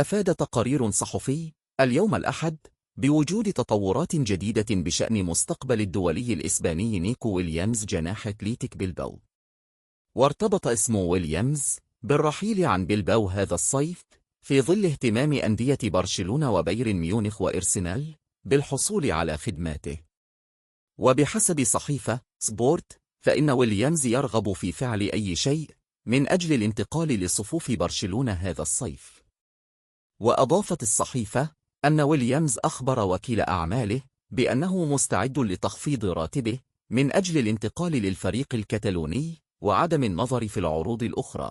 أفاد تقارير صحفي اليوم الأحد بوجود تطورات جديدة بشأن مستقبل الدولي الإسباني نيكو ويليامز جناح أتليتيك بلباو. وارتبط اسم ويليامز بالرحيل عن بلباو هذا الصيف في ظل اهتمام أندية برشلونة وبايرن ميونخ وإرسنال بالحصول على خدماته. وبحسب صحيفة سبورت فإن ويليامز يرغب في فعل أي شيء من أجل الانتقال لصفوف برشلونة هذا الصيف. وأضافت الصحيفة أن ويليامز أخبر وكيل أعماله بأنه مستعد لتخفيض راتبه من أجل الانتقال للفريق الكتالوني وعدم النظر في العروض الأخرى.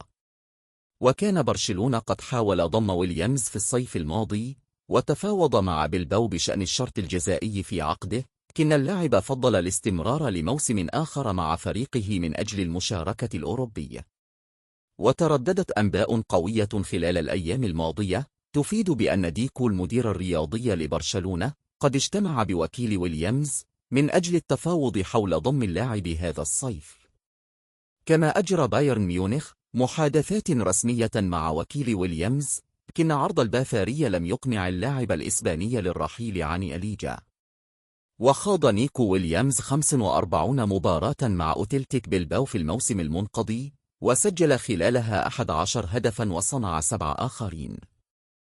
وكان برشلونة قد حاول ضم ويليامز في الصيف الماضي وتفاوض مع بلباو بشأن الشرط الجزائي في عقده، لكن اللاعب فضل الاستمرار لموسم آخر مع فريقه من أجل المشاركة الأوروبية. وترددت أنباء قوية خلال الأيام الماضية تفيد بأن ديكو المدير الرياضي لبرشلونة قد اجتمع بوكيل ويليامز من أجل التفاوض حول ضم اللاعب هذا الصيف. كما أجرى بايرن ميونخ محادثات رسمية مع وكيل ويليامز، لكن عرض البافاري لم يقنع اللاعب الإسباني للرحيل عن أليجا. وخاض نيكو ويليامز 45 مباراة مع أتلتيك بلباو في الموسم المنقضي، وسجل خلالها 11 هدفا وصنع 7 آخرين.